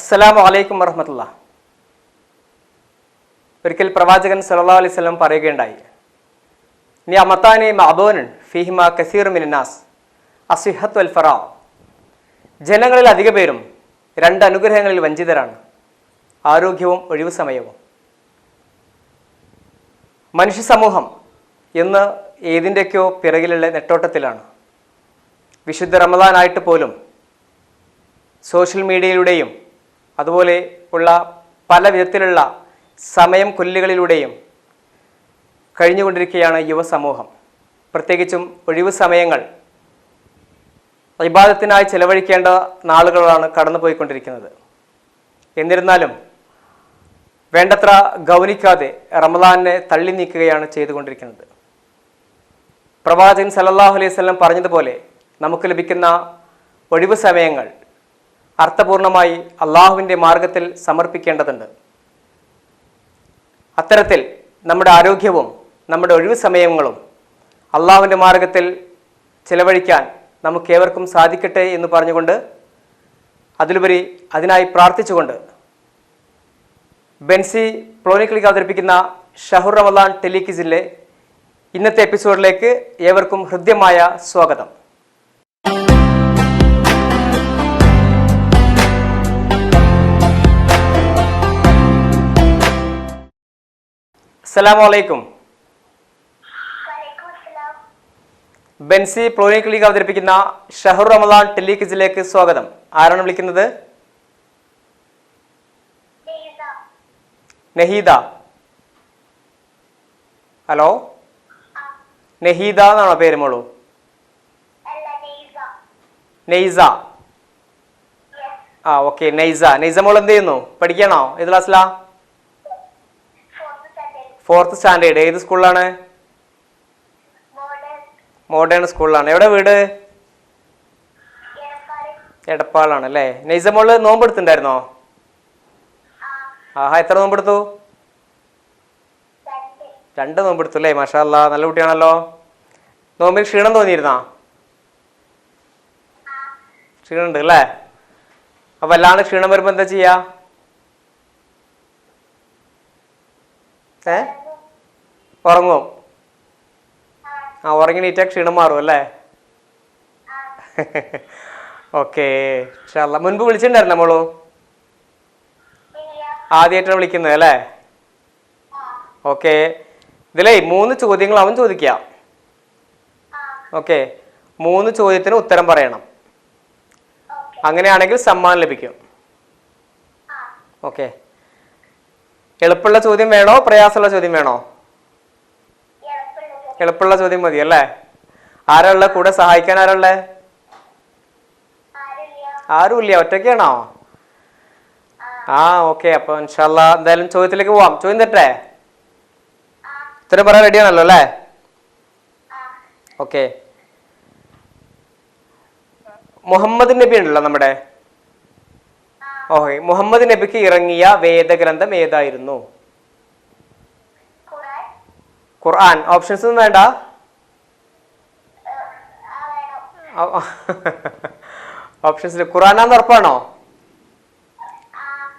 അസ്സലാമു അലൈക്കും വറഹ്മത്തുള്ളാഹി. ഒരിക്കൽ പ്രവാചകൻ സല്ലല്ലാഹു അലൈഹി വസല്ലം പറയുകയുണ്ടായി, നിഅമതാനി മഅദൂനൻ ഫീഹിമാ കസീറു മിനന്നാസ് അസ്സിഹ്ഹത്തു വൽ ഫറാ. ജനങ്ങളിൽ അധിക പേരും രണ്ട് അനുഗ്രഹങ്ങളിൽ വഞ്ചിതരാണ്, ആരോഗ്യവും ഒഴിവു സമയവും. മനുഷ്യ സമൂഹം ഇന്ന് ഏതിൻ്റെയൊക്കെയോ പിറകിലുള്ള നെട്ടോട്ടത്തിലാണ്. വിശുദ്ധ റമദാനായിട്ട് പോലും സോഷ്യൽ മീഡിയയിലൂടെയും അതുപോലെ ഉള്ള പല വിധത്തിലുള്ള സമയം കൊല്ലുകളിലൂടെയും കഴിഞ്ഞുകൊണ്ടിരിക്കുകയാണ് യുവസമൂഹം. പ്രത്യേകിച്ചും ഒഴിവു സമയങ്ങൾ ഇബാദത്തിനായി ചെലവഴിക്കേണ്ട നാളുകളാണ് കടന്നുപോയിക്കൊണ്ടിരിക്കുന്നത്. എന്നിരുന്നാലും വേണ്ടത്ര ഗൗനിക്കാതെ റമദാനെ തള്ളി നീക്കുകയാണ് ചെയ്തുകൊണ്ടിരിക്കുന്നത്. പ്രവാചകൻ സല്ലല്ലാഹു അലൈഹി വസല്ലം പറഞ്ഞതുപോലെ നമുക്ക് ലഭിക്കുന്ന ഒഴിവു സമയങ്ങൾ അർത്ഥപൂർണമായി അള്ളാഹുവിൻ്റെ മാർഗത്തിൽ സമർപ്പിക്കേണ്ടതുണ്ട്. അത്തരത്തിൽ നമ്മുടെ ആരോഗ്യവും നമ്മുടെ ഒഴിവു സമയങ്ങളും അള്ളാഹുവിൻ്റെ മാർഗത്തിൽ ചിലവഴിക്കാൻ നമുക്കേവർക്കും സാധിക്കട്ടെ എന്ന് പറഞ്ഞുകൊണ്ട്, അതിലുപരി അതിനായി പ്രാർത്ഥിച്ചുകൊണ്ട്, ബെൻസി പ്ലോനിക്ലിക്ക് അവതരിപ്പിക്കുന്ന ഷഹുർ റമദാൻ ടെലിക്വിസിലെ ഇന്നത്തെ എപ്പിസോഡിലേക്ക് ഏവർക്കും ഹൃദ്യമായ സ്വാഗതം. അസ്സലാമു അലൈക്കും. ബെൻസി പ്ലോനിക് അവതരിപ്പിക്കുന്ന ഷഹർ റമദാൻ ടെലിക്വിസിലേക്ക് സ്വാഗതം. ആരാണ് വിളിക്കുന്നത്? നഹീദ. ഹലോ, നഹീദ എന്നാണോ പേര് മോളൂ? നെയ്സ. ആ ഓക്കെ, നെയ്സ. നെയ്സ മോൾ എന്ത് ചെയ്യുന്നു? പഠിക്കണോ? ഏത് ക്ലാസ്സിലാ? 4th standard. ഏത് സ്കൂളിലാണ്? മോഡേൺ സ്കൂളിലാണ്. എവിടെ വീട്? എടപ്പാളാണ് അല്ലേ. നെയ്സ മോള് നോമ്പെടുത്തിണ്ടായിരുന്നോ? ആഹാ, എത്ര നോമ്പെടുത്തു? 2 നോമ്പെടുത്തു അല്ലേ. മാഷാ അല്ലാ, നല്ല കുട്ടിയാണല്ലോ. നോമ്പിൽ ക്ഷീണം തോന്നിയിരുന്നാ? ക്ഷീണം ഉണ്ട് അല്ലേ. അപ്പൊ അല്ലാണ്ട് ക്ഷീണം വരുമ്പോ എന്താ ചെയ്യാ? ഉറങ്ങും. ആ, ഉറങ്ങി നീറ്റാ ക്ഷീണം മാറും അല്ലേ. ഓക്കെ, മുൻപ് വിളിച്ചിട്ടുണ്ടായിരുന്നോ മോളു? ആദ്യമായിട്ടാണ് വിളിക്കുന്നത് അല്ലേ. ഓക്കെ, ഇതിലേ 3 ചോദ്യങ്ങൾ അവൻ ചോദിക്കാം. ഓക്കെ, 3 ചോദ്യത്തിന് ഉത്തരം പറയണം. അങ്ങനെയാണെങ്കിൽ സമ്മാനം ലഭിക്കും. ഓക്കെ, എളുപ്പമുള്ള ചോദ്യം വേണോ പ്രയാസമുള്ള ചോദ്യം വേണോ? എളുപ്പമുള്ള ചോദ്യം മതി അല്ലേ. ആരാ കൂടെ സഹായിക്കാൻ? ആരാ? ആരുമില്ല, ഒറ്റയ്ക്കാണോ? ആ ഓക്കെ, അപ്പൊ ഇൻഷാ അല്ലാ എന്തായാലും ചോദ്യത്തിലേക്ക് പോവാം. ചോദ്യം തെറ്റേ ഉത്തരം പറയാൻ റെഡിയാണല്ലോ അല്ലേ? ഓക്കെ, മുഹമ്മദ് നബി ഉണ്ടല്ലോ നമ്മുടെ. ഓക്കെ, മുഹമ്മദ് നബിക്ക് ഇറങ്ങിയ വേദഗ്രന്ഥം ഏതായിരുന്നു? ഖുർആൻ. ഓപ്ഷൻസ് ഒന്നും വേണ്ട. ഓപ്ഷൻസ് ഖുർആനാന്ന് ഉറപ്പാണോ?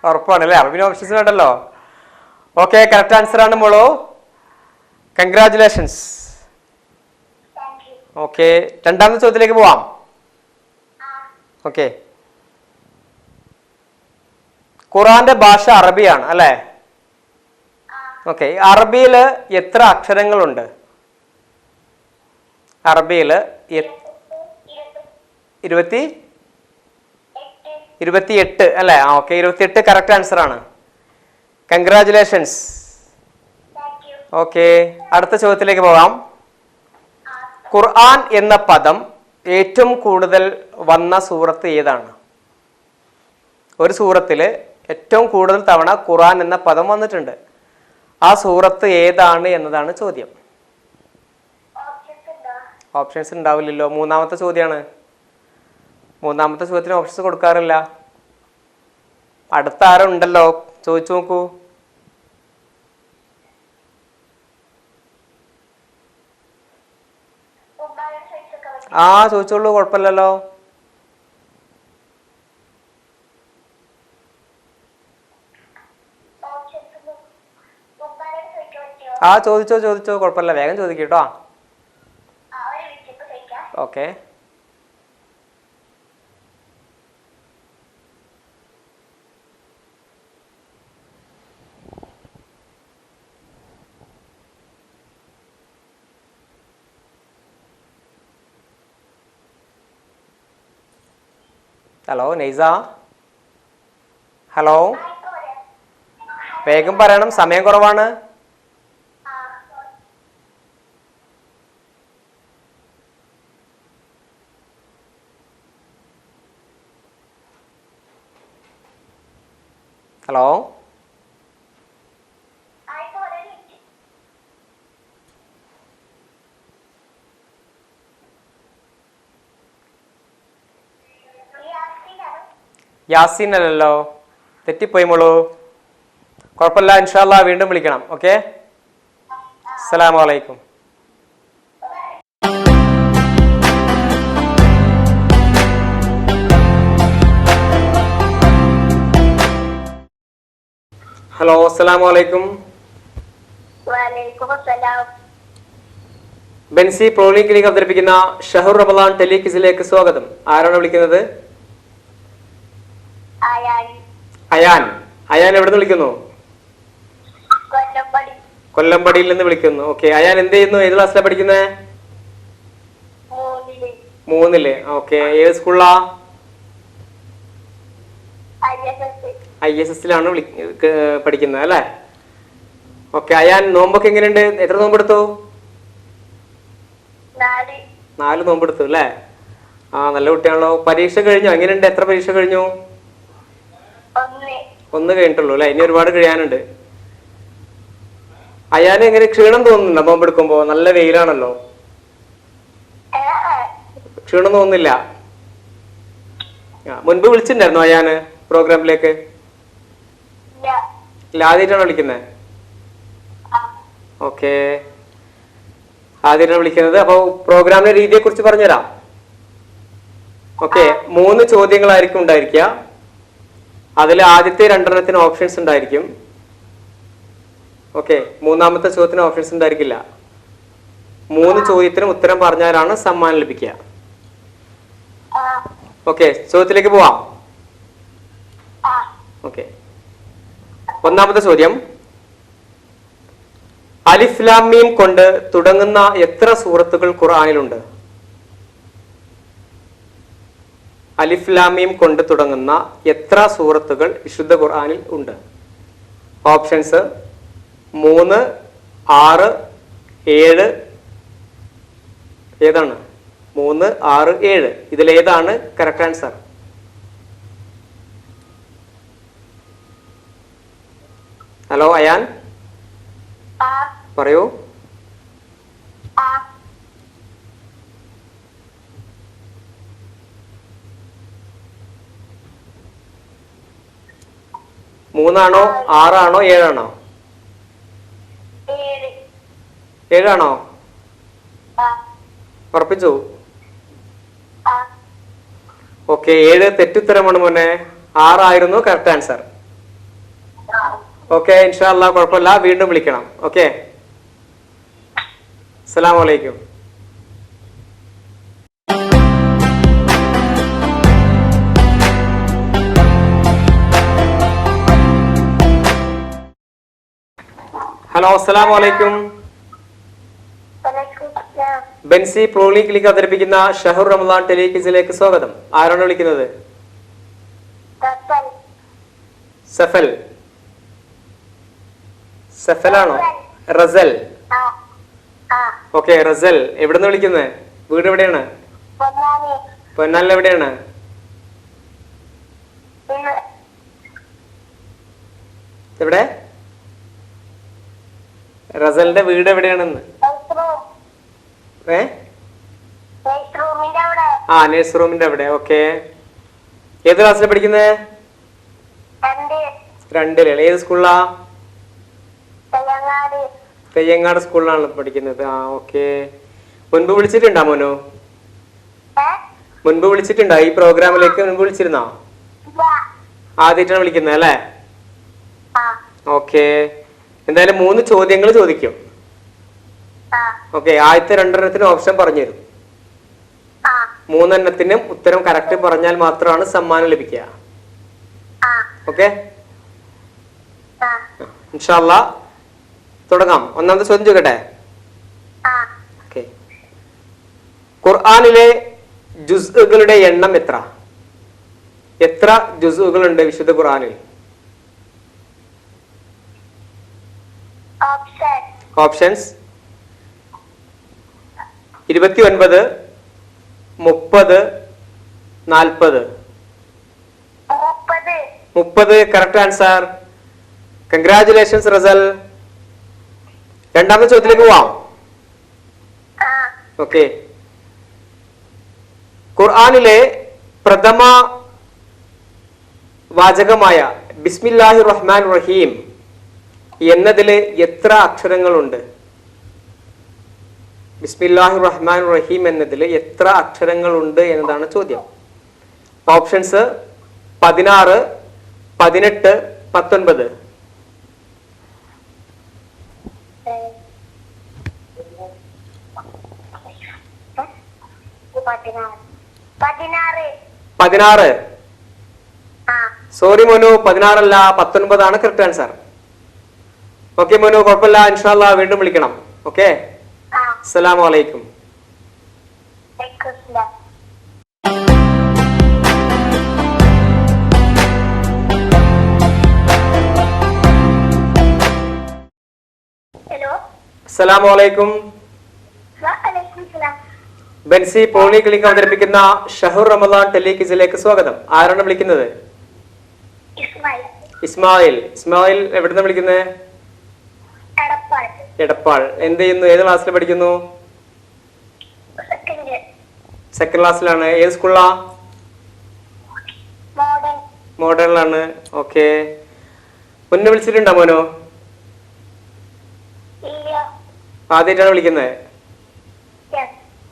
ഉറപ്പാണല്ലേ. അപ്പൊ പിന്നെ ഓപ്ഷൻസ് വേണ്ടല്ലോ. ഓക്കെ, കറക്റ്റ് ആൻസർ ആണ് മോളോ. കൺഗ്രാറ്റുലേഷൻസ്. ഓക്കെ, രണ്ടാമത്തെ ചോദ്യത്തിലേക്ക് പോവാം. ഓക്കെ, ഖുർആന്റെ ഭാഷ അറബിയാണ് അല്ലേ? ഓക്കെ, അറബിയിൽ എത്ര അക്ഷരങ്ങളുണ്ട്? അറബിയിൽ 28 അല്ലേ? ആ ഓക്കെ, 28 കറക്റ്റ് ആൻസർ ആണ്. കൺഗ്രാറ്റുലേഷൻസ്. ഓക്കെ, അടുത്ത ചോദ്യത്തിലേക്ക് പോകാം. ഖുർആൻ എന്ന പദം ഏറ്റവും കൂടുതൽ വന്ന സൂറത്ത് ഏതാണ്? ഒരു സൂറത്തിൽ ഏറ്റവും കൂടുതൽ തവണ ഖുർആൻ എന്ന പദം വന്നിട്ടുണ്ട്. ആ സൂറത്ത് ഏതാണ് എന്നതാണ് ചോദ്യം. ഓപ്ഷൻസ് ഉണ്ടാവില്ലല്ലോ. മൂന്നാമത്തെ ചോദ്യമാണ്. മൂന്നാമത്തെ ചോദ്യത്തിന് ഓപ്ഷൻസ് കൊടുക്കാറില്ല. അടുത്ത ആരും ഉണ്ടല്ലോ, ചോദിച്ചു നോക്കൂ. ആ ചോദിച്ചോളൂ, കുഴപ്പമില്ലല്ലോ. ആ ചോദിച്ചോ ചോദിച്ചോ, കുഴപ്പമില്ല, വേഗം ചോദിക്കട്ടോ. ഓക്കെ. ഹലോ നൈസ, ഹലോ, വേഗം പറയണം, സമയം കുറവാണ്. ഹലോ, യാസീൻ അല്ലല്ലോ, തെറ്റിപ്പോയി മോളൂ. കുഴപ്പമില്ല, ഇൻഷാ അല്ലാ വീണ്ടും വിളിക്കണം. ഓക്കെ, അസ്സലാമു അലൈക്കും. ഹലോ, അസ്സലാമു അലൈക്കും. ബെൻസി പ്രോലി ക്ലിനിക് അവതരിപ്പിക്കുന്ന ഷഹർ റമദാൻ ടെലിക്വിസിലേക്ക് സ്വാഗതം. ആരാണ് വിളിക്കുന്നത്? അയാൻ. അയാൻ എവിടെ നിന്ന് വിളിക്കുന്നു? കൊല്ലമ്പടിയിൽ നിന്ന് വിളിക്കുന്നു. ഓക്കെ, അയാൻ എന്ത് ചെയ്യുന്നു? ഏത് ക്ലാസ്സിലാണ് പഠിക്കുന്നത്? 3-ല്. ഓക്കെ, ഏത് സ്കൂളിലാ? ISS-ലാണ് പഠിക്കുന്നത് അല്ലേ? ഓക്കെ, അയാൻ നോമ്പൊക്കെ എങ്ങനെയുണ്ട്? എത്ര നോമ്പെടുത്തു? 4 നോമ്പെടുത്തു അല്ലേ? ആ, നല്ല കുട്ടിയാണല്ലോ. പരീക്ഷ കഴിഞ്ഞോ? എങ്ങനെയുണ്ട്? എത്ര പരീക്ഷ കഴിഞ്ഞു? 1 കഴിഞ്ഞിട്ടുള്ളൂ അല്ലേ? ഇനി ഒരുപാട് കഴിയാനുണ്ട്. അയാന് എങ്ങനെ ക്ഷീണം തോന്നുന്നില്ല നോമ്പെടുക്കുമ്പോ? നല്ല വെയിലാണല്ലോ, ക്ഷീണം തോന്നുന്നില്ല? മുൻപ് വിളിച്ചിട്ടുണ്ടായിരുന്നോ അയാന് പ്രോഗ്രാമിലേക്ക്? ഇല്ല, ആദ്യമായിട്ടാണ് വിളിക്കുന്നത്? ഓക്കെ, ആദ്യമായിട്ടാണ് വിളിക്കുന്നത്. അപ്പോൾ പ്രോഗ്രാമിന്റെ രീതിയെ കുറിച്ച് പറഞ്ഞുതരാം. ഓക്കെ, 3 ചോദ്യങ്ങളായിരിക്കും ഉണ്ടായിരിക്കുക. അതിൽ ആദ്യത്തെ 2 ഓപ്ഷൻസ് ഉണ്ടായിരിക്കും. ഓക്കെ, മൂന്നാമത്തെ ചോദ്യത്തിന് ഓപ്ഷൻസ് ഉണ്ടായിരിക്കില്ല. 3 ചോദ്യത്തിനും ഉത്തരം പറഞ്ഞാലാണ് സമ്മാനം ലഭിക്കുക. ഓക്കെ, ചോദ്യത്തിലേക്ക് പോവാം. ഓക്കെ, ഒന്നാമത്തെ ചോദ്യം, അലിഫ് ലാം മീം കൊണ്ട് തുടങ്ങുന്ന എത്ര സൂറത്തുകൾ ഖുർആനിലുണ്ട്? അലിഫ് ലാം മീം കൊണ്ട് തുടങ്ങുന്ന എത്ര സൂറത്തുകൾ വിശുദ്ധ ഖുർആനിൽ ഉണ്ട്? ഓപ്ഷൻസ് 3, 6, 7. ഏതാണ്? 3, 6, 7. ഇതിലേതാണ് കറക്റ്റ് ആൻസർ? ഹലോ അയാൻ, പറയൂ. മൂന്നാണോ 6ആണോ 7ആണോ? 7ആണോ? ഉറപ്പിച്ചു? ഓക്കെ, 7 തെറ്റുത്തരമാണ് മോനെ. 6 കറക്റ്റ് ആൻസർ. ഓക്കെ, ഇൻഷാ അല്ലാ, കുഴപ്പമില്ല, വീണ്ടും വിളിക്കണം. ഓക്കെ, അസ്സലാമു അലൈക്കും. ഹലോ, അസ്സലാമു അലൈക്കും. ബെൻസി പ്രോലി ക്ലിനിക് അവതരിപ്പിക്കുന്ന ഷഹർ റമദാൻ ടെലിക്വിസിലേക്ക് സ്വാഗതം. ആരാണ് വിളിക്കുന്നത്? സഫൽ. സഫലാണോ? റസൽ. ഓക്കെ, റസൽ എവിടെ നിന്ന് വിളിക്കുന്നത്? വീട് എവിടെയാണ്? പൊന്നാലിൽ എവിടെയാണ്? എവിടെ? റസലിന്റെ വീട് എവിടെയാണെന്ന്? നേഴ്സ് റൂമിന്റെ അവിടെ. ഓക്കെ, ഏത് ക്ലാസ്സിലാണ് പഠിക്കുന്നത്? 2-ല്. ഏത് സ്കൂളിലാ? തെയ്യങ്ങാട് സ്കൂളിലാണ് പഠിക്കുന്നത്. ആ, ഓക്കെ. മുൻപ് വിളിച്ചിട്ടുണ്ടാ മോനു? മുൻപ് വിളിച്ചിട്ടുണ്ടോ ഈ പ്രോഗ്രാമിലേക്ക്? മുൻപ് വിളിച്ചിരുന്നോ? ആദ്യമായിട്ടാണ് വിളിക്കുന്നത് അല്ലേ? ഓക്കെ, എന്തായാലും 3 ചോദ്യങ്ങൾ ചോദിക്കും. ഓക്കെ, ആദ്യത്തെ രണ്ടെണ്ണത്തിന് ഓപ്ഷൻ പറഞ്ഞു തരും. മൂന്നെണ്ണത്തിനും ഉത്തരം കറക്റ്റ് പറഞ്ഞാൽ മാത്രമാണ് സമ്മാനം ലഭിക്കുക. ഓക്കെ, ഇൻഷാ അല്ലാ തുടങ്ങാം. ഒന്നാമത്തെ ചോദ്യം ചോദിക്കട്ടെ. ഓക്കെ, ഖുർആനിലെ ജുസ്ഉകളുടെ എണ്ണം എത്ര? എത്ര ജുസ്ഉകളുണ്ട് വിശുദ്ധ ഖുർആനിൽ? Options 29, 30, 40. 30 correct answer. Congratulations Rasal. രണ്ടാമത്തെ ചോദ്യത്തിലേക്ക് പോവാം. ഓക്കെ, ഖുർആനിലെ പ്രഥമ വാചകമായ ബിസ്മില്ലാഹിർ റഹ്മാൻ റഹീം എന്നതില് എത്ര അക്ഷരങ്ങളുണ്ട്? ബിസ്മില്ലാഹിർ റഹ്മാൻ റഹീം എന്നതിൽ എത്ര അക്ഷരങ്ങളുണ്ട് എന്നതാണ് ചോദ്യം. ഓപ്ഷൻസ് 16, 18, 19. 16. സോറി മോനു, 16 അല്ല 19 ആണ് കറക്റ്റ് ആൻസർ. ഓക്കെ മോനു, കുഴപ്പമില്ല, ഇൻഷാ അല്ലാ വീണ്ടും വിളിക്കണം. ഓക്കെ, അസ്സലാമു അലൈക്കും. അസ്സലാമു അലൈക്കും. ബെൻസി പോളി ക്ലിനിക് അവതരിപ്പിക്കുന്ന ഷഹുർ റമദാൻ ടെലിക്വിസിലേക്ക് സ്വാഗതം. ആരാണ് വിളിക്കുന്നത്? ഇസ്മായിൽ. ഇസ്മായിൽ എവിടുന്ന വിളിക്കുന്നത്? എടപ്പാൾ. എന്ത് ചെയ്യുന്നു? ഏത് ക്ലാസ്സിൽ പഠിക്കുന്നു? സെക്കൻഡ് ക്ലാസ്സിലാണ്. ഏത് സ്കൂളിലാ? മോഡേണിലാണ്. ഓക്കെ, മുന്നേ വിളിച്ചിട്ടുണ്ടോ മോനോ? ആദ്യമായിട്ടാണ് വിളിക്കുന്നത്?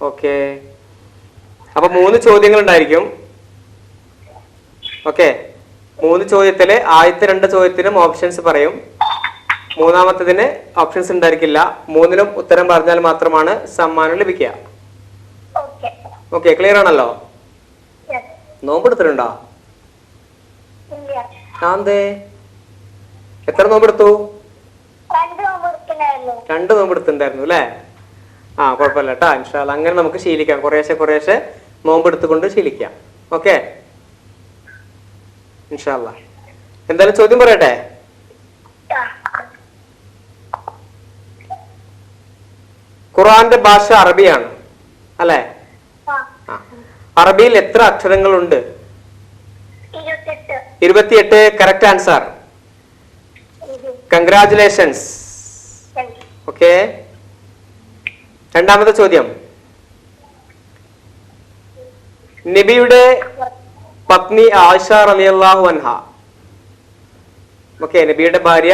ഓക്കെ, അപ്പൊ 3 ചോദ്യങ്ങൾ ഉണ്ടായിരിക്കും. ഓക്കെ, 3 ചോദ്യത്തില് ആദ്യത്തെ 2 ചോദ്യത്തിനും ഓപ്ഷൻസ് പറയും. മൂന്നാമത്തതിന് ഓപ്ഷൻസ് ഉണ്ടായിരിക്കില്ല. 3നും ഉത്തരം പറഞ്ഞാൽ മാത്രമാണ് സമ്മാനം ലഭിക്കുക. ഓക്കെ, ക്ലിയർ ആണല്ലോ? നോമ്പെടുത്തിട്ടുണ്ടോ? ആന്തേ, എത്ര നോമ്പെടുത്തു? 2 നോമ്പെടുത്തിട്ടുണ്ടായിരുന്നു അല്ലേ? ആ, കുഴപ്പമില്ല കേട്ടാ. ഇൻഷാ അല്ലാ അങ്ങനെ നമുക്ക് ശീലിക്കാം. കുറേശ്ശെ നോമ്പെടുത്തുകൊണ്ട് ശീലിക്കാം. ഓക്കെ, ഇൻഷാ അല്ലാ. എന്തായാലും ചോദ്യം പറയട്ടെ. ഖുർആന്റെ ഭാഷ അറബിയാണ് അല്ലെ? അറബിയിൽ എത്ര അക്ഷരങ്ങളുണ്ട്? 28 കറക്റ്റ് ആൻസർ. കൺഗ്രാറ്റുലേഷൻസ്. ഓക്കെ, രണ്ടാമത്തെ ചോദ്യം. നബിയുടെ പത്നി ആയിഷ റളിയല്ലാഹു അൻഹ, ഓക്കെ, നബിയുടെ ഭാര്യ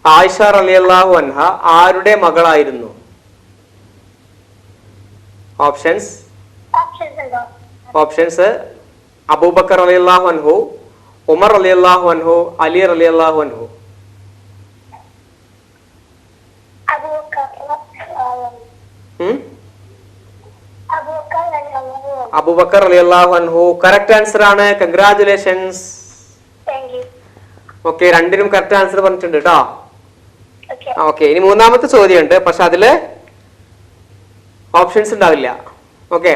ആയിഷ റളിയല്ലാഹു അൻഹ ആരുടെ മകളായിരുന്നു? ഓപ്ഷൻസ് അബൂബക്കർ റളിയല്ലാഹു അൻഹു, ഉമർ റളിയല്ലാഹു അൻഹു, അലി റളിയല്ലാഹു അൻഹു. അബൂബക്കർ റളിയല്ലാഹു അൻഹു കറക്റ്റ് ആൻസർ ആണ്. കൺഗ്രാറ്റുലേഷൻസ്. ഓക്കെ, രണ്ടിനും കറക്റ്റ് ആൻസർ പറഞ്ഞിട്ടുണ്ട് കേട്ടോ. ഓക്കെ, ഇനി മൂന്നാമത്തെ ചോദ്യം ഉണ്ട്, പക്ഷെ അതില് ഓപ്ഷൻസ് ഉണ്ടാവില്ല. ഓക്കെ,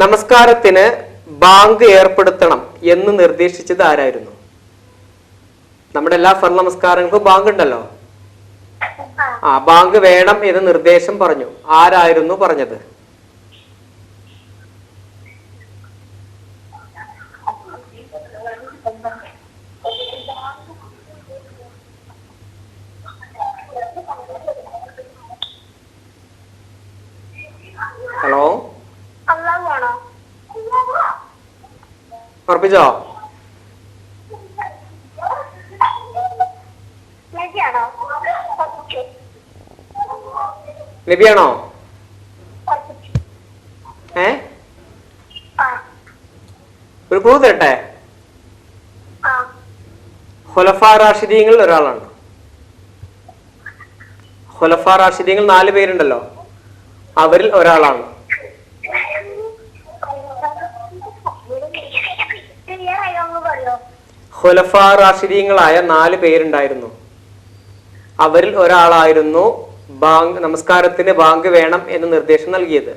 നമസ്കാരത്തിന് ബാങ്ക് ഏർപ്പെടുത്തണം എന്ന് നിർദ്ദേശിച്ചത് ആരായിരുന്നു? നമ്മുടെ എല്ലാ ഫർള് നമസ്കാരങ്ങൾക്കും ബാങ്ക് ഉണ്ടല്ലോ. ബാങ്ക് വേണം എന്ന് നിർദ്ദേശം പറഞ്ഞു. ആരായിരുന്നു പറഞ്ഞത്? ഹലോ, ഉറപ്പിച്ചോ? നബിയാണോ? ഒരു ക്ലൂ തരട്ടെ? ഖുലഫാ റാഷിദീങ്ങളിൽ ഒരാളാണ്. ഖുലഫ റാഷിദീങ്ങൾ 4 പേരുണ്ടല്ലോ, അവരിൽ ഒരാളാണ്. ഖുലഫ റാഷിദീങ്ങളായ 4 പേരുണ്ടായിരുന്നു. അവരിൽ ഒരാളായിരുന്നു നമസ്കാരത്തിന് ബാങ്ക് വേണം എന്ന് നിർദ്ദേശം നൽകിയത്.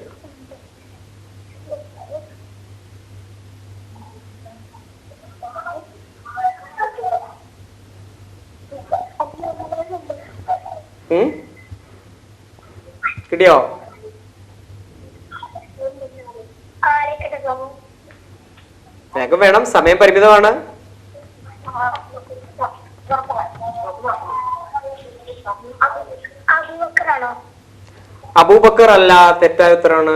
കിട്ടിയോ? വേഗം വേണം, സമയം പരിമിതമാണ്. അബൂബക്കർ അല്ല, തെറ്റായ ഉത്തരമാണ്.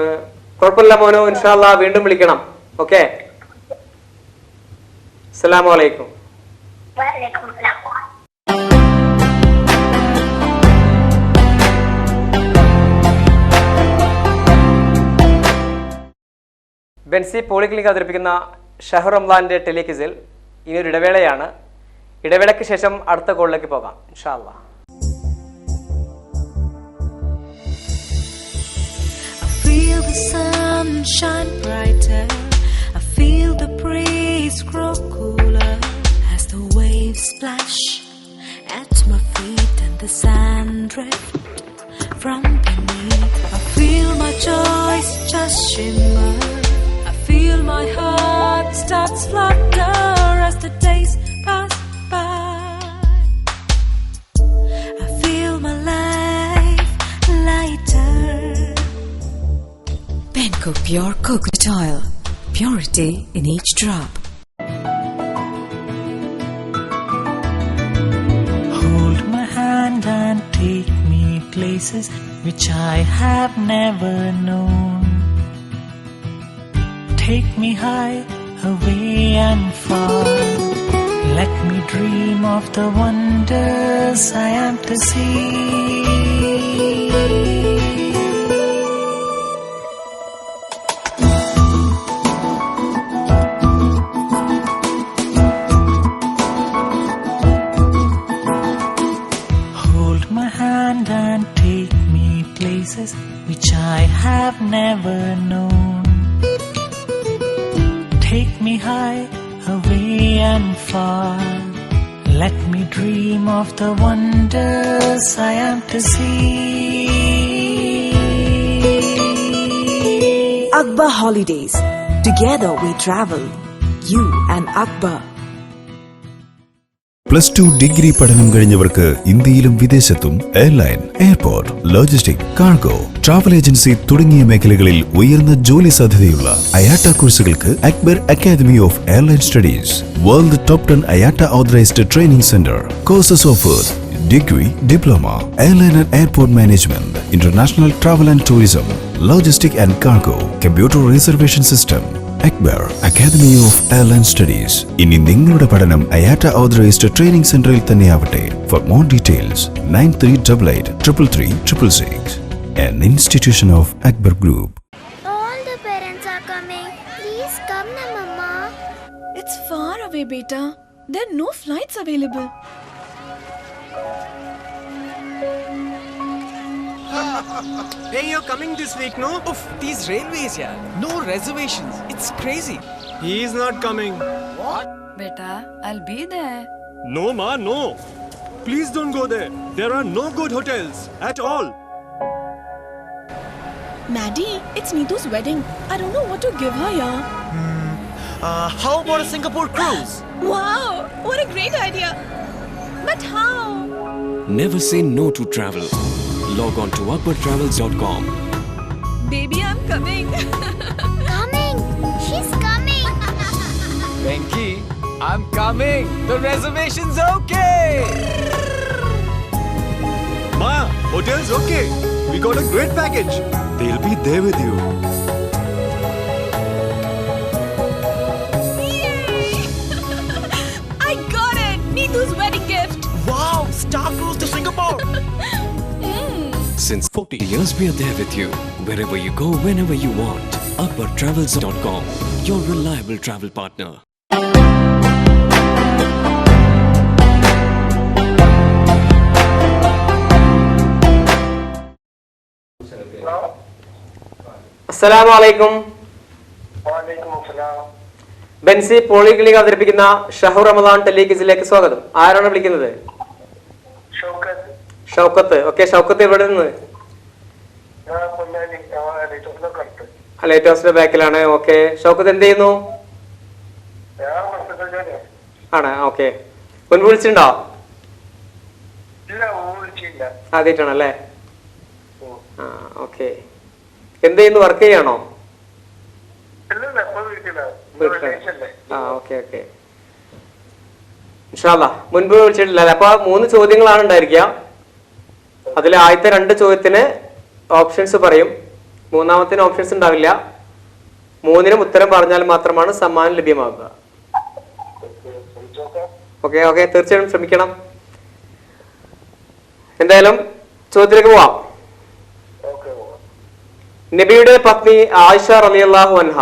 കുഴപ്പമില്ല മോനോ, ഇൻഷാ അല്ലാഹ് വീണ്ടും വിളിക്കണം. ഓക്കെ, അസ്സലാമു അലൈക്കും. ബെൻസി പോളിക്ലിനിക് അവതരിപ്പിക്കുന്ന ഷഹർ റംദാന്റെ ടെലിക്വിസിൽ ഇനിയൊരു ഇടവേളയാണ്. ഇടവേളയ്ക്ക് ശേഷം അടുത്ത കോളിലേക്ക് പോകാം ഇൻഷാ അല്ലാഹ്. Feel the sun shine brighter. I feel the breeze grow cooler as the waves splash at my feet and the sand drift from beneath. I feel my joys just shimmer. I feel my heart starts flutter as the days pass by. I feel my life lighter. Benco Pure Coconut Oil. Purity in each drop. Hold my hand and take me places which I have never known. Take me high, away and far. Let me dream of the wonders I am to see. Which I have never known. Take me high, away and far. Let me dream of the wonders I am to see. Akbar Holidays. Together we travel. You and Akbar. +2 degree പഠനം കഴിഞ്ഞവർക്ക് ഇന്ത്യയിലും വിദേശത്തും airline, airport, logistic, cargo, travel agency തുടങ്ങിയ മേഖലകളിൽ ഉയർന്ന ജോലി സാധ്യതയുള്ള IATA കോഴ്സുകൾക്ക് Akbar academy of airline studies, world top 10 IATA authorised training centre. Courses offered: degree, diploma, airline and airport management, international travel and tourism, logistic and cargo, computer reservation system. Akbar academy of airline studies. ഇനി നിങ്ങളുടെ പഠനം IATA authorised training സെന്ററിൽ തന്നെയാവട്ടെ. For more details 9388 333 666. An institution of Akbar Group. All the parents are coming. Please come na, Mama. It's far away, beta. There are no flights available. Hey, you're coming this week, no? Oof, these railways, yeah. No reservations. It's crazy. He's not coming. What? Beta, I'll be there. No, Ma, no. Please don't go there. There are no good hotels at all. Maddie, it's Neetu's wedding. I don't know what to give her, yeah. How about a Singapore cruise? Wow, what a great idea. But how? Never say no to travel. Log on to akbartravels.com. Baby, I'm coming. Coming. She's coming. Venki, I'm coming. The reservation's okay. Ma, hotel's okay. We got a great package. They'll be there with you. Yay! I got it. Neetu's wedding gift. Wow, Star Cruise to Singapore. Since 40 years, we are there with you. Wherever you go, whenever you want. akbartravels.com. Your reliable travel partner. അസ്സലാമു അലൈക്കും. Benzy polyclinic അവതരിപ്പിക്കുന്ന ഷഹർ റമദാൻ ടെലിക്വിസിലേക്ക് സ്വാഗതം. ആരാണ് വിളിക്കുന്നത്? Shoukath. Okay, Shoukath എവിടെ നിന്ന്? Light ഹൗസിന്റെ ബാക്കിലാണ്. ഓക്കെ, ഷൗക്കത്ത് എന്ത് ചെയ്യുന്നു? ആണ്. ഓക്കെ, മുൻപ് വിളിച്ചിട്ടുണ്ടോ? ആദ്യമായിട്ടാണല്ലേ? ആ, ഓക്കെ. എന്ത് ചെയ്യുന്നു? വർക്ക് ചെയ്യാണോ? ആ, ഓക്കെ ഓക്കെ. ഇൻഷാ അല്ലാഹ് മുൻപ് വിളിച്ചിട്ടില്ല. അപ്പൊ 3 ചോദ്യങ്ങളാണ് ഉണ്ടായിരിക്കുക. അതിൽ ആദ്യത്തെ 2 ചോദ്യത്തിന് ഓപ്ഷൻസ് പറയും, 3ാമത്തിന് ഓപ്ഷൻസ് ഉണ്ടാവില്ല. 3നും ഉത്തരം പറഞ്ഞാൽ മാത്രമാണ് സമ്മാനം ലഭ്യമാകുക. ഓക്കെ ഓക്കെ, തീർച്ചയായും ശ്രമിക്കണം. എന്തായാലും ചോദ്യത്തിലേക്ക് പോവാം. നബിയുടെ പത്നി ആയിഷ റളിയല്ലാഹു അൻഹ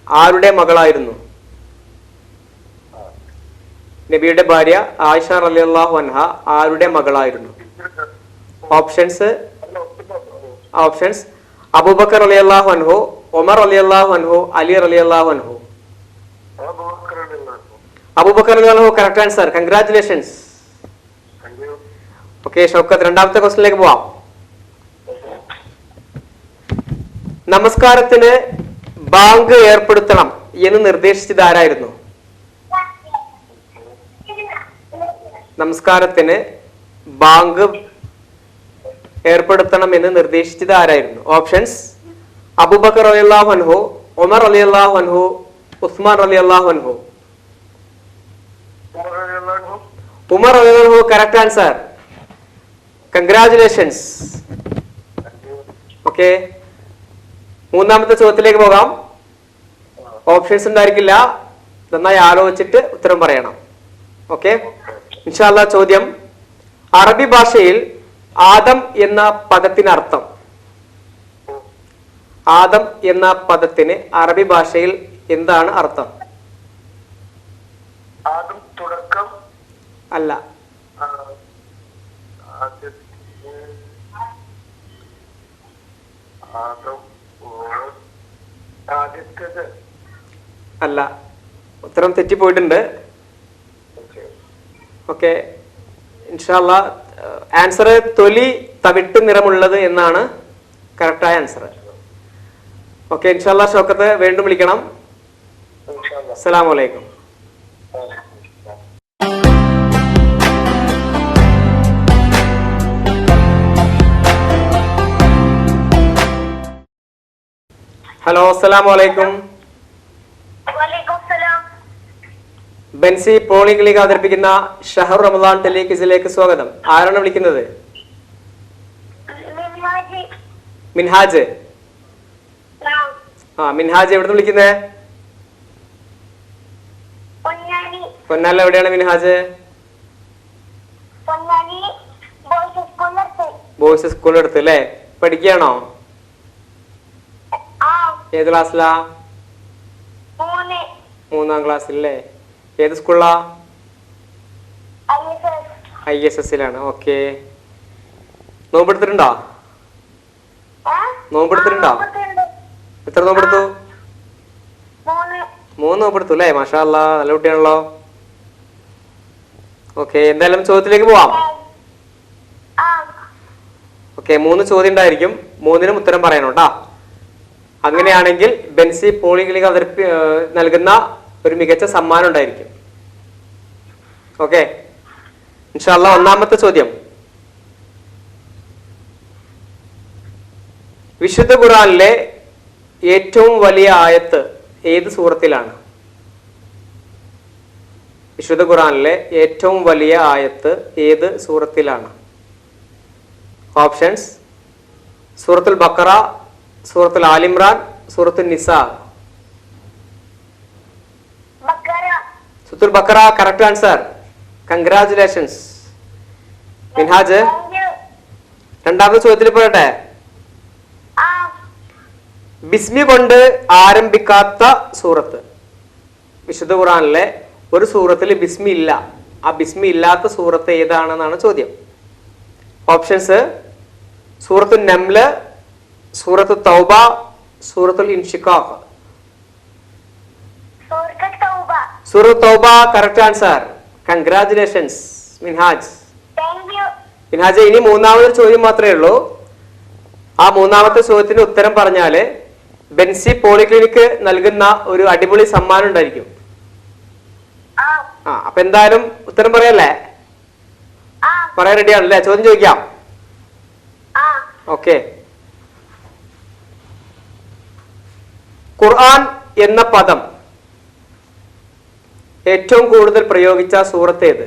ആരുടെ മകളായിരുന്നു? നബിയുടെ ഭാര്യ ആയിഷ റളിയല്ലാഹു അൻഹ ആരുടെ മകളായിരുന്നു? ഓപ്ഷൻസ് അബൂബക്കർ റളിയല്ലാഹു അൻഹു, ഉമർ റളിയല്ലാഹു അൻഹു, അലി റളിയല്ലാഹു അൻഹു. അബൂബക്കർ റളിയല്ലാഹു അൻഹു correct answer. Congratulations. Okay Shoukath, 2ാമത്തെ ക്വസ്റ്റ്യനിലേക്ക് പോവാം. നമസ്കാരത്തിന് ബാങ്ക് ഏർപ്പെടുത്തണം എന്ന് നിർദ്ദേശിച്ചത് ആരായിരുന്നു? നമസ്കാരത്തിന് ബാങ്ക് ഏർപ്പെടുത്തണം എന്ന് നിർദ്ദേശിച്ചത് ആരായിരുന്നു? ഓപ്ഷൻസ് അബൂബക്കർ റളിയല്ലാഹു അൻഹു, ഉമർ റളിയല്ലാഹു അൻഹു, ഉസ്മാൻ റളിയല്ലാഹു അൻഹു. ഉമർ റളിയല്ലാഹു അൻഹു കറക്റ്റ് ആൻസർ. കൺഗ്രാറ്റുലേഷൻസ്. ഓക്കെ, 3ാമത്തെ ചോദ്യത്തിലേക്ക് പോകാം. ഓപ്ഷൻസ് ഉണ്ടായിരിക്കില്ല, നന്നായി ആലോചിച്ചിട്ട് ഉത്തരം പറയണം. ഓക്കെ, ഇൻഷാ അല്ലാഹ്. ചോദ്യം: അറബി ഭാഷയിൽ ആദം എന്ന പദത്തിന് അർത്ഥം? ആദം എന്ന പദത്തിന് അറബി ഭാഷയിൽ എന്താണ് അർത്ഥം? അല്ല, അല്ല, ഉത്തരം തെറ്റിപ്പോയിട്ടുണ്ട്. ഓക്കെ, ഇൻഷാ അല്ലാഹ് ആൻസർ തൊലി തവിട്ട് നിറമുള്ളത് എന്നാണ് കറക്റ്റായ ആൻസർ. ഓക്കെ, ഇൻഷാ അല്ലാഹ് ഷൗക്കത്ത് വീണ്ടും വിളിക്കണം. അസ്സലാമു അലൈക്കും. ഹലോ, അസ്സലാമു അലൈക്കും. ബെൻസി പോളിക്ലിനിക് അവതരിപ്പിക്കുന്ന ഷഹർ റമദാൻ ടെലിക്വിസിലേക്ക് സ്വാഗതം. ആരാണ് വിളിക്കുന്നത്? മിൻഹാജ്. ആ, മിൻഹാജ് എവിടുന്ന് വിളിക്കുന്നേ? പൊന്നാല. എവിടെയാണ് മിൻഹാജ്? ബോയ്സ് സ്കൂളിൽ അടുത്ത് അല്ലേ? പഠിക്കുകയാണോ? ഏത് ക്ലാസ്സിലാ? 3ാം ക്ലാസ്സിലല്ലേ? ഏത് സ്കൂളിലാ? ISSലാണ്. ഓക്കെ, നോമ്പെടുത്തിട്ടുണ്ടോ? എത്ര നോമ്പെടുത്തു? 3 നോമ്പെടുത്തു അല്ലേ? മാഷാ അല്ലാ, നല്ല കുട്ടിയാണല്ലോ. ഓക്കെ, എന്തായാലും ചോദ്യത്തിലേക്ക് പോവാം. ഓക്കെ, 3 ചോദ്യം ഉണ്ടായിരിക്കും, 3നും ഉത്തരം പറയണം കേട്ടാ. അങ്ങനെയാണെങ്കിൽ ബെൻസി പോളിക്ലിനിക് നൽകുന്ന ഒരു മികച്ച സമ്മാനം ഉണ്ടായിരിക്കും. ഓക്കെ, ഇൻഷാ അല്ലാഹ്. 1ാമത്തെ ചോദ്യം: വിശുദ്ധ ഖുർആനിലെ ഏറ്റവും വലിയ ആയത്ത് ഏത് സൂറത്തിലാണ്? വിശുദ്ധ ഖുർആനിലെ ഏറ്റവും വലിയ ആയത്ത് ഏത് സൂറത്തിലാണ്? ഓപ്ഷൻസ് സൂറത്തുൽ ബഖറ, സൂറത്തുൽ ആൽ ഇംറാൻ, സൂറത്തുൽ നിസാ. സൂറത്തുൽ Baqarah correct answer. Congratulations Minhaj. 2ാമത്തെ ചോദ്യത്തിൽ പോകട്ടെ. ബിസ്മി കൊണ്ട് ആരംഭിക്കാത്ത സൂറത്ത്? വിശുദ്ധ ഖുർആനിലെ ഒരു സൂറത്തിൽ ബിസ്മി ഇല്ല. ആ ബിസ്മി ഇല്ലാത്ത സൂറത്ത് ഏതാണെന്നാണ് ചോദ്യം. ഓപ്ഷൻസ് സൂറത്തുൽ നംല്, സൂറത്തുൽ തൗബ, സൂറത്തുൽ ഇൻഷിഖാഖ്. സൂറത്തുൽ തൗബ. സൂറത്ത് തൗബ correct answer. Congratulations Minhaj. Thank you. Minhaj, ഇനി മൂന്നാമതൊരു ചോദ്യം മാത്രമേ ഉള്ളൂ. ആ മൂന്നാമത്തെ ചോദ്യത്തിന് ഉത്തരം പറഞ്ഞാല് ബെൻസി പോളിക്ലിനിക് നൽകുന്ന ഒരു അടിപൊളി സമ്മാനം ഉണ്ടായിരിക്കും. അപ്പൊ എന്തായാലും ഉത്തരം പറയല്ലേ? പറയാൻ റെഡിയാണല്ലേ? ചോദ്യം ചോദിക്കാം. ഓക്കെ. ഖുർആൻ എന്ന പദം ഏറ്റവും കൂടുതൽ പ്രയോഗിച്ച സൂറത്ത് ഏത്?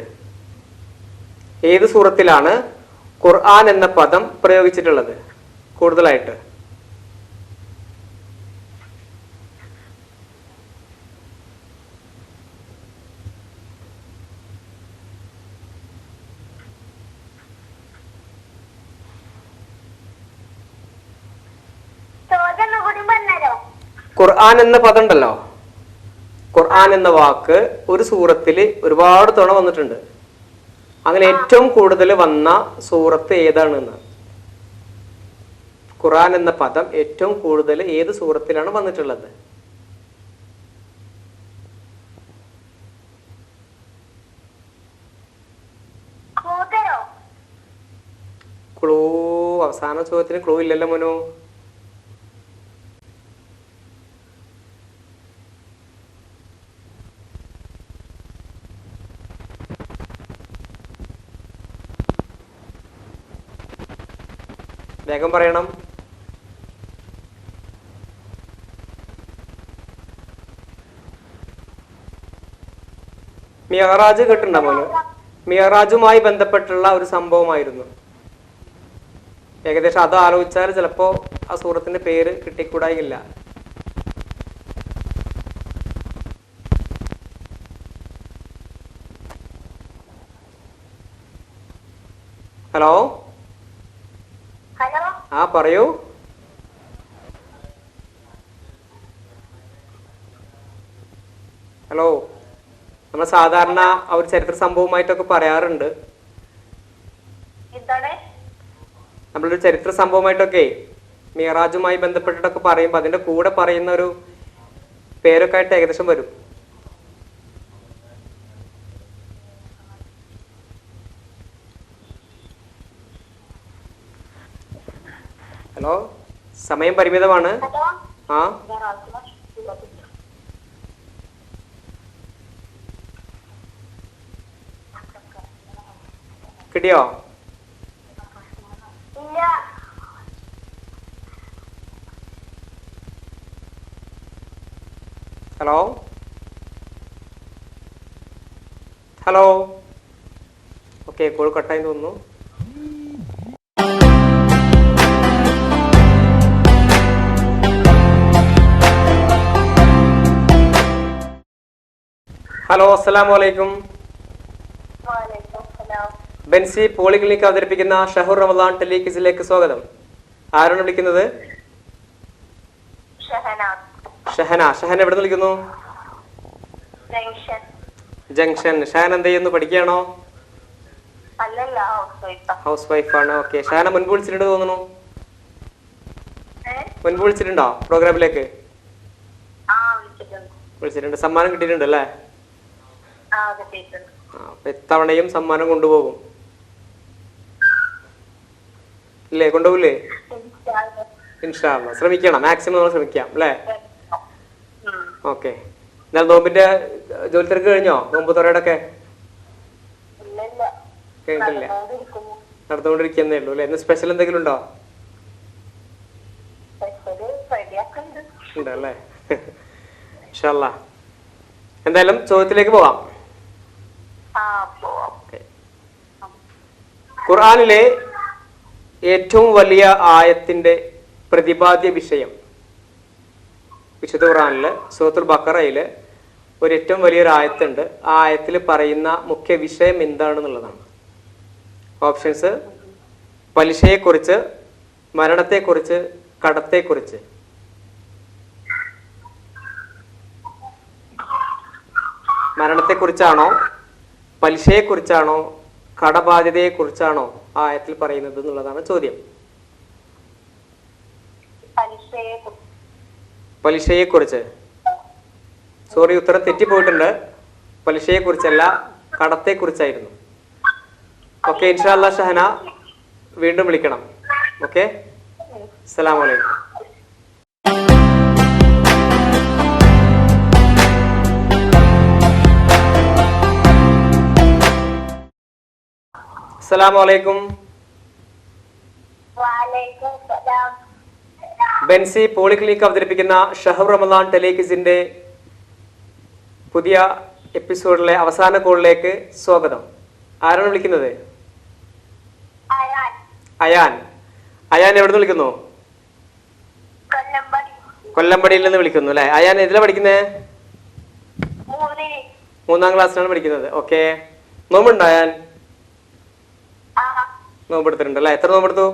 ഏത് സൂറത്തിലാണ് ഖുർആൻ എന്ന പദം പ്രയോഗിച്ചിട്ടുള്ളത് കൂടുതലായിട്ട്? ഖുർആൻ എന്ന പദം ഉണ്ടല്ലോ, ഖുർആൻ എന്ന വാക്ക് ഒരു സൂറത്തിൽ ഒരുപാട് തവണ വന്നിട്ടുണ്ട്. അങ്ങനെ ഏറ്റവും കൂടുതൽ വന്ന സൂറത്ത് ഏതാണെന്ന്, ഖുർആൻ എന്ന പദം ഏറ്റവും കൂടുതൽ ഏത് സൂറത്തിലാണ് വന്നിട്ടുള്ളത്? ക്ലൂ, അവസാന ചോദ്യത്തിന് ക്ലൂ ഇല്ലല്ലോ മോനു. വേഗം പറയണം. മിയറാജ് കേട്ടിട്ടുണ്ടോ മോന്? മിയറാജുമായി ബന്ധപ്പെട്ടുള്ള ഒരു സംഭവമായിരുന്നു. ഏകദേശം അത് ആലോചിച്ചാൽ ചിലപ്പോ ആ സൂറത്തിന്റെ പേര് കിട്ടിക്കൂടായില്ല. ഹലോ, ആ പറയൂ. ഹലോ, നമ്മൾ സാധാരണ ആ ഒരു ചരിത്ര സംഭവമായിട്ടൊക്കെ പറയാറുണ്ട്. നമ്മളൊരു ചരിത്ര സംഭവമായിട്ടൊക്കെ മിയറാജുമായി ബന്ധപ്പെട്ടിട്ടൊക്കെ പറയുമ്പോൾ അതിന്റെ കൂടെ പറയുന്ന ഒരു പേരൊക്കെ ആയിട്ട് ഏകദേശം വരും. ഹലോ, സമയം പരിമിതമാണ്. ആ കിട്ടിയോ? ഹലോ ഹലോ, ഓക്കെ, കോൾ കട്ടായി തോന്നുന്നു. ഹലോ, അസ്സലാമു അലൈക്കും. ബെൻസി പോളിക്ലിനിക് അവതരിപ്പിക്കുന്ന ഷഹുർ റമദാൻ ടെലിക്വിസിലേക്ക് സ്വാഗതം. ആരാണ് വിളിക്കുന്നത്? ഷഹന. ഷഹന എവിടെ നിന്ന് വിളിക്കുന്നു? ജംഗ്ഷൻ. ഷഹന എന്ത് ചെയ്യുന്നു? പഠിക്കുകയാണോ? ഹൗസ് വൈഫാണ്. ഓക്കെ. ഷഹന മുൻപ് വിളിച്ചിട്ടുണ്ട് തോന്നുന്നു. മുൻപ് വിളിച്ചിട്ടുണ്ടോ പ്രോഗ്രാമിലേക്ക്? വിളിച്ചിട്ടുണ്ട്. സമ്മാനം കിട്ടിയിട്ടുണ്ട് അല്ലേ? അപ്പൊ ഇത്തവണയും സമ്മാനം കൊണ്ടുപോകും ഇല്ലേ? കൊണ്ടുപോകില്ലേ? ഇൻഷാ അല്ലാഹ് ശ്രമിക്കണം, മാക്സിമം നമ്മൾ ശ്രമിക്കാം അല്ലേ? ഓക്കെ. എന്നാൽ നോമ്പിന്റെ ജോലി തിരക്ക് കഴിഞ്ഞോ? നോമ്പ് തുറയുടെയൊക്കെ കഴിഞ്ഞിട്ടില്ലേ? നടന്നുകൊണ്ടിരിക്കുന്നേ ഉള്ളൂ അല്ലേ? ഇന്ന് സ്പെഷ്യൽ എന്തെങ്കിലും ഉണ്ടോ? ഉണ്ടല്ലേ? ഇൻഷാ അല്ലാഹ്. എന്തായാലും ചോദ്യത്തിലേക്ക് പോവാം. ഖുർആനിലെ ഏറ്റവും വലിയ ആയത്തിന്റെ പ്രതിപാദ്യ വിഷയം, വിശുദ്ധ ഖുർആനില് സൂറത്തുൽ ബഖറയില് ഒരു ഏറ്റവും വലിയൊരു ആയത്തുണ്ട്. ആ ആയത്തിൽ പറയുന്ന മുഖ്യ വിഷയം എന്താണെന്നുള്ളതാണ്. ഓപ്ഷൻസ്: പലിശയെക്കുറിച്ച്, മരണത്തെക്കുറിച്ച്, കടത്തെക്കുറിച്ച്. മരണത്തെക്കുറിച്ചാണോ, പലിശയെക്കുറിച്ചാണോ, കടബാധ്യതയെക്കുറിച്ചാണോ ആ ആയത്തിൽ പറയുന്നത് എന്നുള്ളതാണ് ചോദ്യം. പലിശയെക്കുറിച്ച്. സോറി, ഉത്തരം തെറ്റിപ്പോയിട്ടുണ്ട്. പലിശയെക്കുറിച്ചല്ല, കടത്തെക്കുറിച്ചായിരുന്നു. ഓക്കെ, ഇൻഷാ അല്ലാ ഷഹന വീണ്ടും വിളിക്കണം. ഓക്കെ, അസ്സലാമു അലൈക്കും. അസ്സലാമു അലൈക്കും. ബെൻസി പോളിക്ലിനിക് അവതരിപ്പിക്കുന്ന ഷഹർ റമദാൻ ടെലിക്വിസിന്റെ പുതിയ എപ്പിസോഡിലെ അവസാന കോളിലേക്ക് സ്വാഗതം. ആരാണ് വിളിക്കുന്നത്? അയാൻ. അയാൻ എവിടെ നിന്ന് വിളിക്കുന്നു? കൊല്ലമ്പടിയിൽ നിന്ന് വിളിക്കുന്നു അല്ലെ. അയാൻ എതിലാണ് പഠിക്കുന്നത്? 3ാം ക്ലാസ്സിലാണ് പഠിക്കുന്നത്. ഓക്കെ, നോമ്പുണ്ടോ അയാൻ? നോമ്പെടുത്തിട്ടുണ്ട് അല്ലെ. എത്ര നോമ്പെടുത്തു?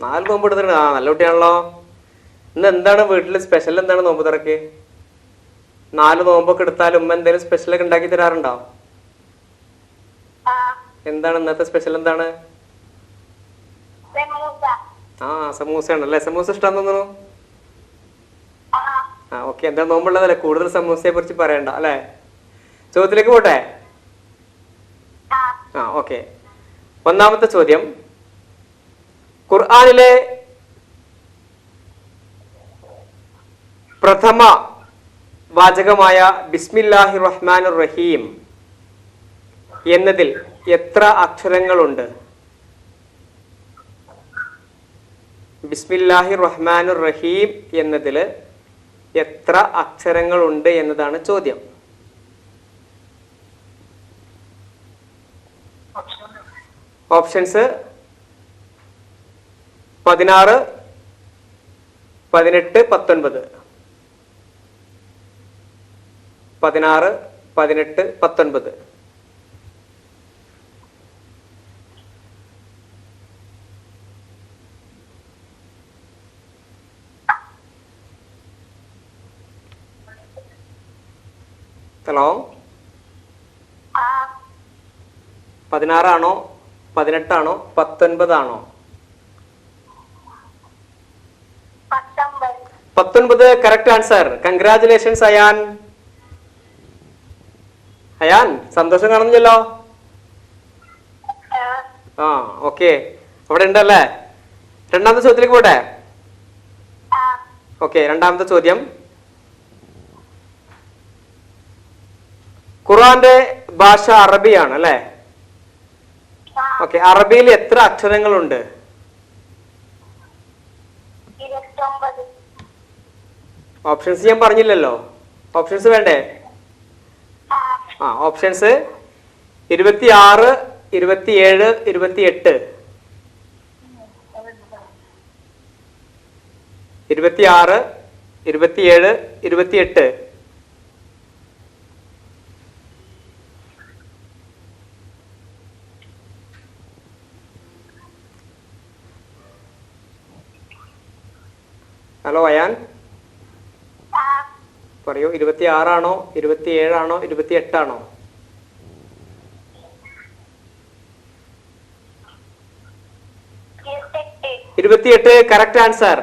4 നോമ്പെടുത്തിട്ടുണ്ട്. ആ, നല്ല കുട്ടിയാണല്ലോ. ഇന്ന് എന്താണ് വീട്ടില് സ്പെഷ്യൽ? എന്താണ് നോമ്പ് തുറക്ക്? 4 നോമ്പൊക്കെ എടുത്താൽ ഉമ്മ എന്തെങ്കിലും സ്പെഷ്യലൊക്കെ ഉണ്ടാക്കി തരാറുണ്ടോ? എന്താണ് ഇന്നത്തെ സ്പെഷ്യൽ? എന്താണ്? ആ, സമൂസയാണ് അല്ലേ. സമൂസ ഇഷ്ടം തോന്നുന്നു. ആ, ഓക്കെ. എന്താ നോമ്പുള്ളതല്ലേ, കൂടുതൽ സമൂസയെ കുറിച്ച് പറയണ്ട അല്ലെ. ചോദ്യത്തിലേക്ക് പോട്ടെ. ആ, ഓക്കെ. ഒന്നാമത്തെ ചോദ്യം, ഖുർആനിലെ പ്രഥമ വാചകമായ ബിസ്മില്ലാഹിർ റഹ്മാനിർ റഹീം എന്നതിൽ എത്ര അക്ഷരങ്ങളുണ്ട്? ബിസ്മില്ലാഹിർ റഹ്മാനിർ റഹീം എന്നതിൽ എത്ര അക്ഷരങ്ങളുണ്ട് എന്നതാണ് ചോദ്യം. ഓപ്ഷൻസ് 16, 18, 19. 16, 18, 19. ഹലോ, 16 ആണോ, 18 ആണോ, 19 ആണോ? 19 correct answer. Congratulations Ayan. Ayan, സന്തോഷം കാണുന്നില്ലല്ലോ. ആ, ഓക്കെ, അവിടെ ഉണ്ടല്ലേ. രണ്ടാമത്തെ ചോദ്യത്തിലേക്ക് പോട്ടെ. ഓക്കെ, രണ്ടാമത്തെ ചോദ്യം, ഖുർആന്റെ ഭാഷ അറബിയാണ് അല്ലെ. ഓക്കെ, അറബിയിൽ എത്ര അക്ഷരങ്ങളുണ്ട്? 29. ഓപ്ഷൻസ് ഞാൻ പറഞ്ഞില്ലല്ലോ. ഓപ്ഷൻസ് വേണ്ടേ? ആ, ഓപ്ഷൻസ് 26, 27, 28. 26, 27, 28. ഹലോ അയാൻ, പറയൂ. 26 ആണോ, 27 ആണോ, 28 ആണോ? 28 കറക്റ്റ് ആൻസർ.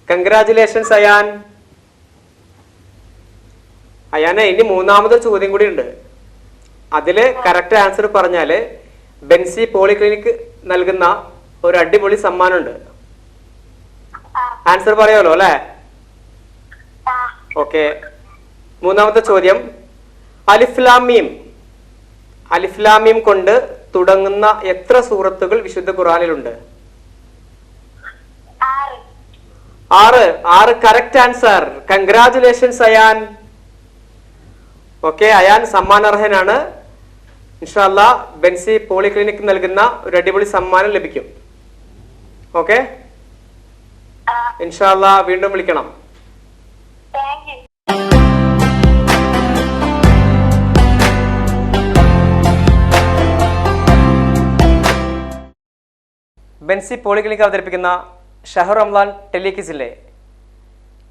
കൺഗ്രാചുലേഷൻസ് അയാൻ. അയാനെ, ഇനി മൂന്നാമത്തെ ചോദ്യം കൂടി ഉണ്ട്. അതില് കറക്റ്റ് ആൻസർ പറഞ്ഞാല് ബെൻസി പോളിക്ലിനിക് നൽകുന്ന ഒരു അടിപൊളി സമ്മാനമുണ്ട്. ആൻസർ പറയാലോ അല്ലെ. ഓക്കെ, മൂന്നാമത്തെ ചോദ്യം, അലിഫ്ലാമീം കൊണ്ട് തുടങ്ങുന്ന എത്ര സൂറത്തുകൾ വിശുദ്ധ ഖുർആനിലുണ്ട്? 6 correct answer. Congratulations Ayan. Okay, Ayan സമ്മാനാർഹനാണ്. ഇൻഷാ അല്ലാ ബെൻസി പോളിക്ലിനിക് നൽകുന്ന ഒരു അടിപൊളി സമ്മാനം ലഭിക്കും. ഓക്കെ, ഇൻഷാ അല്ലാ വീണ്ടും വിളിക്കണം. ബെൻസി പോളിക്ലിനിക് അവതരിപ്പിക്കുന്ന ഷഹർ റമദാൻ ടെലിക്വിസിലെ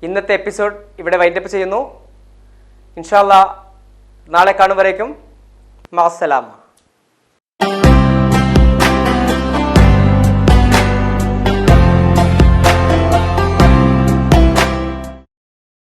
ഇന്നത്തെ എപ്പിസോഡ് ഇവിടെ വൈൻഡപ്പ് ചെയ്യുന്നു. ഇൻഷാ അല്ലാ നാളെ കാണും വരേക്കും മഅസ്സലാമ.